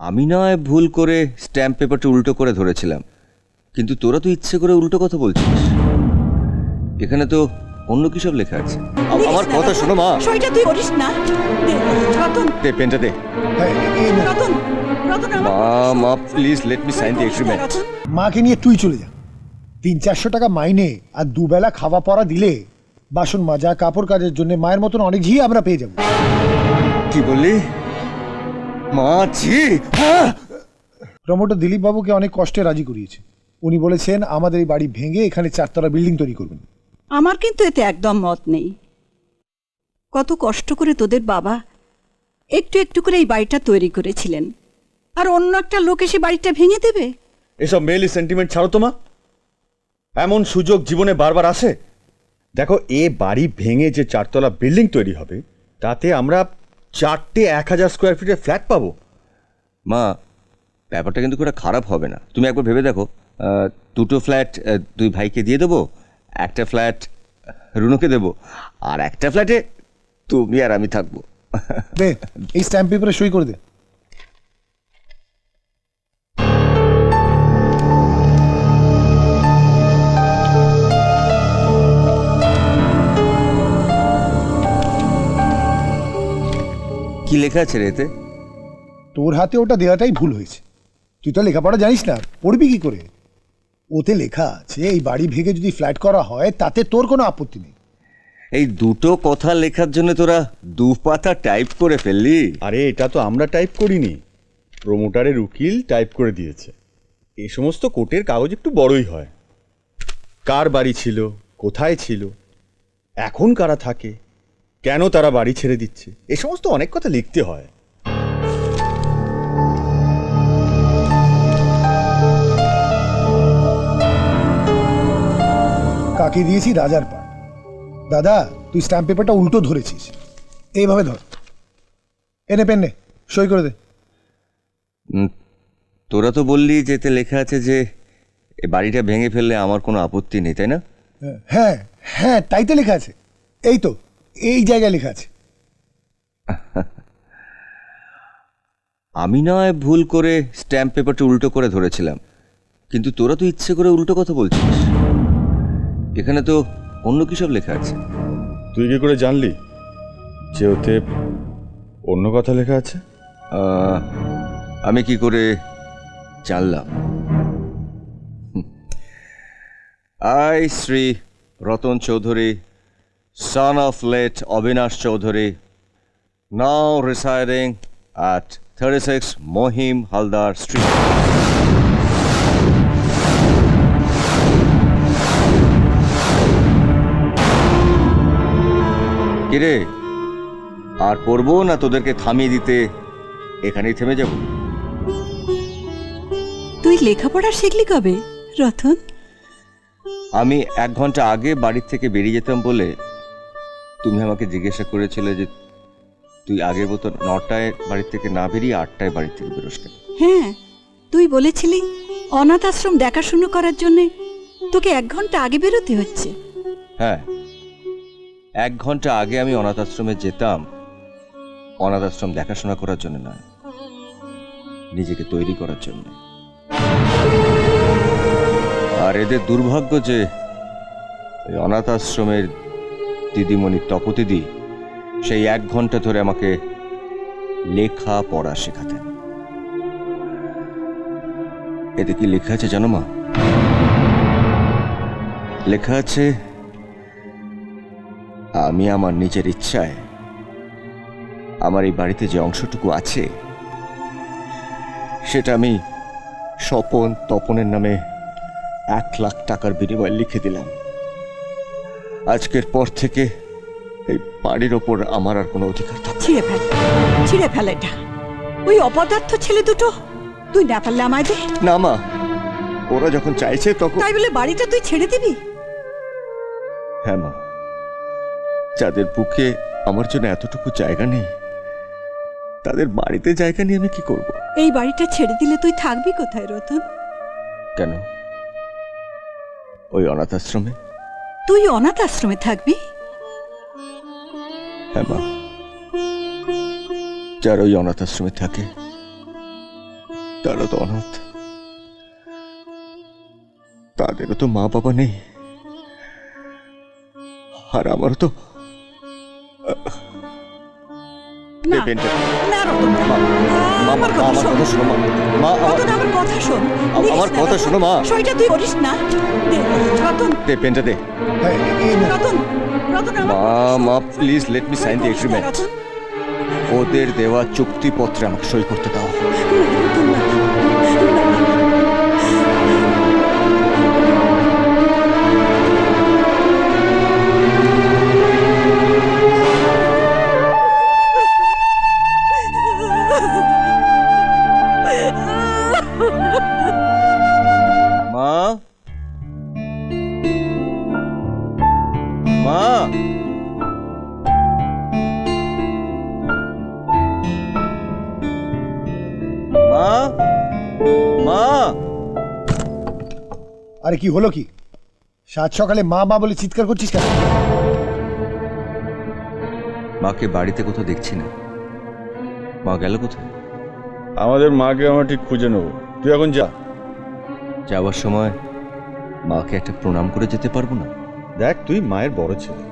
আমি নয় ভুল করে স্ট্যাম্প পেপারটা উল্টো করে ধরেছিলাম, কিন্তু তোরা তো ইচ্ছে করে উল্টো কথা বলছিস। এখানে তো অন্য কি সব লেখা আছে। আমার কথা শোনো মা। সইটা তুই করিস না। দে রতন, দে পেনটা দে। রতন, রতন আমার মা please let me sign the agreement. মাকে নিয়ে তুই চলে যা। 300-400 টাকা মাইনে আর দুবেলা খাওয়া পড়া দিলে বাসন মাজা কাপড় কাজের জন্য মায়ের মতন অনেক ঝি আমরা পেয়ে যাব। কি বললি মা? জি প্রমোটার দিলীপ বাবুকে অনেক কষ্টে রাজি করিয়েছে। উনি বলেছেন আমাদের এই বাড়ি ভেঙে এখানে 4তলা বিল্ডিং তৈরি করবেন। আমার কিন্তু এতে একদম মত নেই। কত কষ্ট করে তোদের বাবা একটু একটু করে এই বাড়িটা তৈরি করেছিলেন, আর অন্য একটা লোক এসে বাড়িটা ভেঙে দেবে? এসব মেলি সেন্টিমেন্ট ছাড়ো তো মা। এমন সুযোগ জীবনে বারবার আসে। দেখো, এ বাড়ি ভেঙে যে 4তলা বিল্ডিং তৈরি হবে তাতে আমরা 4টে 1000 স্কোয়ার ফিটের ফ্ল্যাট পাবো। মা, ব্যাপারটা কিন্তু খুব খারাপ হবে না। তুমি একবার ভেবে দেখো, 2টো ফ্ল্যাট 2 ভাইকে দিয়ে দেবো, একটা ফ্ল্যাট রুনুকে দেবো, আর একটা ফ্ল্যাটে তুমি আর আমি থাকবো। দে এই স্ট্যাম্প পেপারে সই করে দে। কি লেখা আছে রে এতে? তোর হাতে ওটা দেওয়াটাই ভুল হয়েছে। তুই তো লেখাপড়া জানিস না, পড়বি কি করে? ওতে লেখা আছে এই বাড়ি ভেঙে যদি ফ্ল্যাট করা হয় তাতে তোর কোনো আপত্তি নেই। এই দুটো কথা লেখার জন্য তোরা 2 পাতা টাইপ করে ফেললি? আরে এটা তো আমরা টাইপ করিনি, প্রমোটারের উকিল টাইপ করে দিয়েছে। এই সমস্ত কোর্টের কাগজ একটু বড়ই হয়। কার বাড়ি ছিল, কোথায় ছিল, এখন কারা থাকে, কেন তারা বাড়ি ছেড়ে দিচ্ছে, এ সমস্ত অনেক কথা লিখতে হয়। কাকে দিয়েছি রাজার পাট। দাদা তুই স্ট্যাম্প পেপারটা উল্টো ধরেছিস, এইভাবে ধর। এনে পেন নে, সই করে দে। তোরা তো বললি যে এতে লেখা আছে যে এই বাড়িটা ভেঙে ফেললে আমার কোনো আপত্তি নেই, তাই না? হ্যাঁ হ্যাঁ, তাই তো লেখা আছে। এই তো এই জায়গায় লেখা আছে। আমি নয় ভুল করে স্ট্যাম্প পেপারটা উল্টো করে ধরেছিলাম, কিন্তু তোরা তো ইচ্ছে করে উল্টো কথা বলছিস। এখানে তো অন্য কি সব লেখা আছে। তুই কি করে জানলি যে ওতে অন্য কথা লেখা আছে? আমি কি করে জানলাম? I, Sri Ratan Chaudhary, son of late Avinash Chaudhary, now residing at 36 Mohim Haldar Street. কিরে, আর পড়বো না তোদেরকে থামিয়ে দিতে এখানেই থেমে যাব? তুই লেখাপড়া শিখলি কবে রতন? আমি 1 ঘন্টা আগে বাড়ির থেকে বেরিয়ে যেতাম বলে তুমি আমাকে জিজ্ঞাসা করেছিলে যে তুই আগের মতো 9টায় বাড়ি থেকে না বেরিয়ে 8টায় বাড়ি থেকে বেরোস কেন। হ্যাঁ, তুই বলেছিলি অনাথ আশ্রম দেখাশুনো করার জন্য তোকে 1 ঘন্টা আগে বেরোতে হচ্ছে। হ্যাঁ, 1 ঘন্টা আগে আমি অনাথ আশ্রমে যেতাম, অনাথ আশ্রম দেখাশোনা করার জন্য নয়, নিজেকে তৈরি করার জন্য। আর এদের দুর্ভাগ্য যে ওই অনাথ আশ্রমের দিদিমণি তপতিদি সেই 1 ঘন্টা ধরে আমাকে লেখা পড়া শেখাতেন। এতে কি লেখা আছে জানো মা? লেখা আছে আমি আমার নিজের ইচ্ছায় আমার এই বাড়িতে যে অংশটুকু আছে সেটা আমি স্বপন তপনের নামে 1 লাখ টাকার বিনিময়ে লিখে দিলাম। আজকের পর থেকে এই বাড়ির ওপর আমার আর কোনো অধিকার থাকবে না। ছিঁড়ে ফেল এটা। ওই অপদার্থ ছেলে দুটো তুই না পারলে আমায় দে। না মা, ওরা যখন চাইছে তখন। তাই বলে বাড়িটা তুই ছেড়ে দিবি? হ্যাঁ মা, যাদের বুকে আমার জন্য এতটুকু জায়গা নেই তাদের বাড়িতে জায়গা নিয়ে আমি কি করব? এই বাড়িটা ছেড়ে দিলে তুই থাকবি কোথায় রতন? কেন, ওই অনাথ আশ্রমে? তুই অনাথ আশ্রমে থাকবি? হ্যাঁ মা, যারা ওই অনাথ আশ্রমে থাকে তারা তো অনাথ, তাদেরও তো মা বাবা নেই, আর আমারও তো না, এই পেনটা- না রতন, মা, মা, আমার মা, কথা আমার শোন। কথা শোনো মা। মা, রতন, আমার কথা শোন। আমার দেখিস না, কথা রতন, শোনো, মা। সইটা তুই করিস না। দে, রতন, দে পেনটা দে। হ্যাঁ, এই নে। রতন, রতন, আমার মা, কথা শোন। মা, প্লিজ লেট মি সই সাইন দ্য করিস না, এগ্রিমেন্ট। রতন। ওদের দেওয়া চুক্তিপত্রে আমাকে সই করতে দাও। রতন, না, না। মা, মা, মা, মা। আরে কি হলো কি? সাত সকালে মা মা বলে চিৎকার করছিস কেন? মাকে বাড়িতে কোথাও দেখছি না। মা গেল কোথায়? আমাদের মাকে আমরা ঠিক খুঁজে নেবো, তুই এখন যা। যাওয়ার সময় মাকে একটা প্রণাম করে যেতে পারবো না? দেখ, তুই মায়ের বড় ছেলে,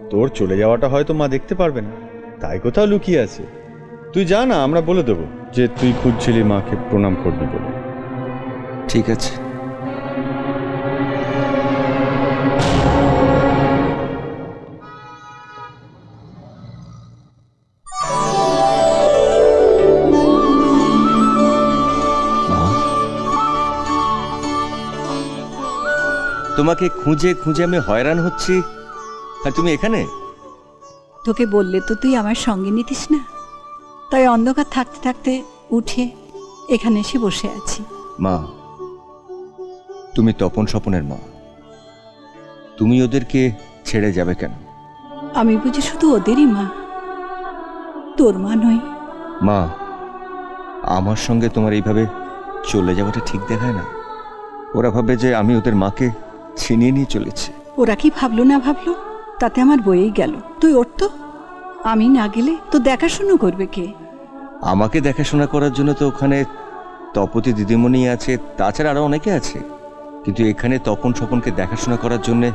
তোর চলে যাওয়াটা হয়তো মা দেখতে পারবে না, তাই কোথাও লুকিয়ে আছে। তুই যা না, আমরা বলে দেবো যে তুই খুঁজছিলি মাকে, প্রণাম করবি বলে। ঠিক আছে। মা, তোমাকে খুঁজে খুঁজে আমি হয়রান হচ্ছি, আর তুমি এখানে? তোকে বললে তো তুই আমার সঙ্গে নিতিস না, তাই অন্ধকার থাকতে থাকতে উঠে এখানে এসে বসে আছি। মা, তুমি তপন স্বপনের মা, তুমি ওদেরকে ছেড়ে যাবে কেন? আমি বুঝি শুধু ওদেরই মা, তোর মা নই? মা, আমার সঙ্গে তোমার এইভাবে চলে যাওয়াটা ঠিক দেখায় না। ওরা ভাবে যে আমি ওদের মাকে ছিনিয়ে নিয়ে চলেছি। ওরা কি ভাবলো না ভাবলো তাতে আমার বয়েই গেল। তুই ওর তো, আমি না গেলে তো দেখাশুনো করবে কে? আমাকে দেখাশোনা করার জন্য তো ওখানে তপতি দিদিমণি আছে, তাছাড়া আরো অনেকে আছে, কিন্তু এখানে তপন স্বপনকে দেখাশোনা করার জন্য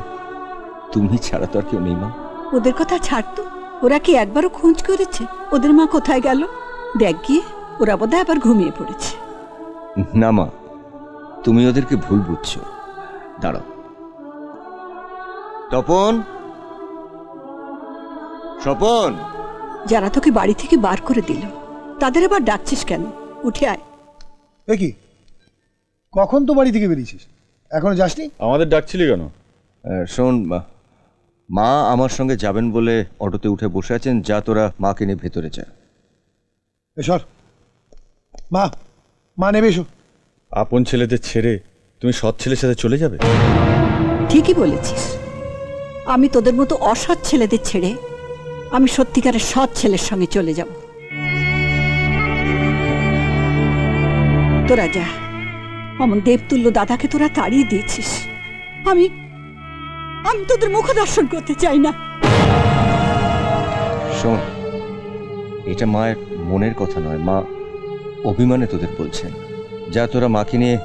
তুমি ছাড়া তো আর কেউ নেই মা। ওদের কথা ছাড়তো, ওরা কি একবারও খোঁজ করেছে ওদের মা কোথায় গেল? দেখ গিয়ে, ওরা বোধহয় আবার ঘুমিয়ে পড়েছে। না মা, তুমি ওদেরকে ভুল বুঝছো। দাঁড়াও। তপন, স্বপন, যারা তোকে বাড়ি থেকে বার করে দিল তাদের আবার ডাকছিস কেন? উঠে আয়। এ কি, কখন তো বাড়ি থেকে বেরিয়েছিস, এখনো যাসনি? আমাদের ডাকছিলি কেন? শোন মা, মা আমার সঙ্গে যাবেন বলে অটোতে উঠে বসে আছেন, যা তোরা মাকে নিয়ে ভেতরে যা। এসর, মা, মা নেবে এসো। আপন ছেলেদের ছেড়ে তুমি সৎ ছেলের সাথে চলে যাবে? ঠিকই বলেছিস, আমি তোদের মতো অসৎ ছেলেদের ছেড়ে আমি সত্যিকারের সৎ ছেলের সঙ্গে চলে যাব। তোরা যা, অমন দেবতুল্য দাদাকে তোরা তাড়িয়ে দিয়েছিস। আমি আমি তোদের মুখ দর্শন করতে চাই না। শোন, এটা মায়ের মনের কথা নয়, মা অভিমানে তোদের বলছেন। যা, তোরা মাকে নিয়ে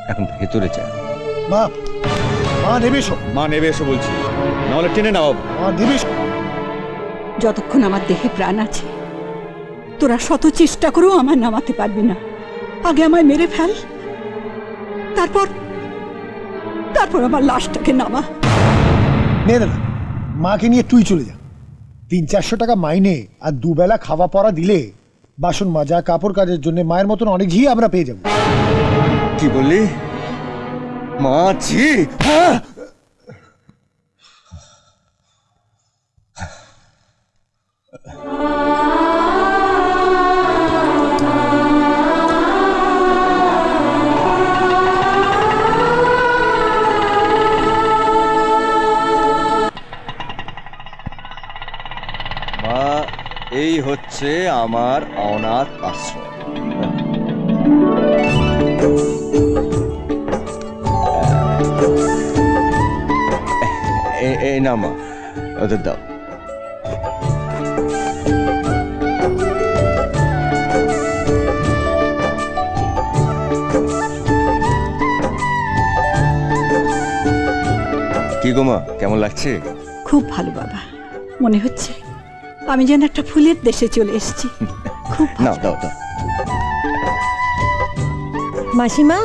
এখন ভেতরে যা। মা, মা নেবে এসো, মা নেবে এসো বলছি, নাহলে টেনে নাও। মা নেবে এসো। যতক্ষণ আমার দেহে প্রাণ আছে তোরা শত চেষ্টা করেও আমায় নামাতে পারবি না। আগে আমায় মেরে ফেল, তারপর তারপর আমার লাশটাকে নামা। নে না, মাকে নিয়ে তুই চলে যা। 300-400 টাকা মাইনে আর দুবেলা খাওয়া পড়া দিলে বাসন মাজা, কাপড় কাজের জন্য মায়ের মতন অনেক ঝি আমরা পেয়ে যাবো। কি বললি মা? জি, হ্যাঁ। মা, এই হচ্ছে আমার অনাথ আশ্রম। এই না মা, ওদের দাও। কি গো মা, কেমন লাগছে? খুব ভালো বাবা, মনে হচ্ছে আমি যেন একটা ফুলের দেশে চলে এসেছি। খুব ভালো। নাও দাও দাও। মাসিমা,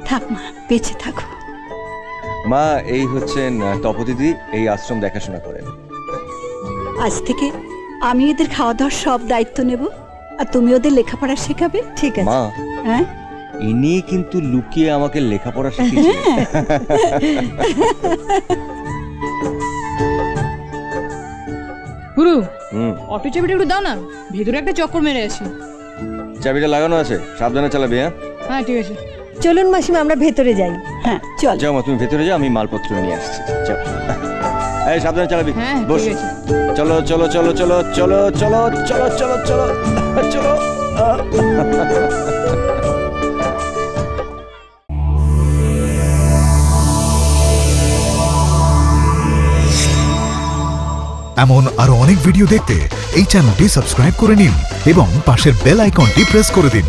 থাক মা, বেঁচে থাকো। মা, এই হচ্ছেন তপতিদি, এই আশ্রম দেখাশোনা করেন। আজ থেকে আমি এদের খাওয়া দাওয়ার সব দায়িত্ব নেব, আর তুমি ওদের লেখাপড়া শেখাবে। ঠিক আছে। মা, হ্যাঁ, ইনি কিন্তু লুকিয়ে আমাকে লেখাপড়া শিখিয়েছেন। গুরু, হুম, অটো চাবিটা একটু দাও না, ভেতরে একটা চক্কর মেরে আছি। চাবিটা লাগানো আছে, সাবধানে চালাবি। হ্যাঁ হ্যাঁ ঠিক আছে। চলুন মাসিমা, আমরা ভেতরে যাই। হ্যাঁ, চল। যাও মা, তুমি ভেতরে যাও, আমি মালপত্র নিয়ে আসছি। যাও। এই সাবধানে চালাবি। হ্যাঁ বস। ঠিক আছে। চলো চলো চলো চলো চলো চলো চলো চলো চলো চলো। এমন আরো অনেক ভিডিও দেখতে এই চ্যানেলটি সাবস্ক্রাইব করে নিন এবং পাশের বেল আইকনটি প্রেস করে দিন।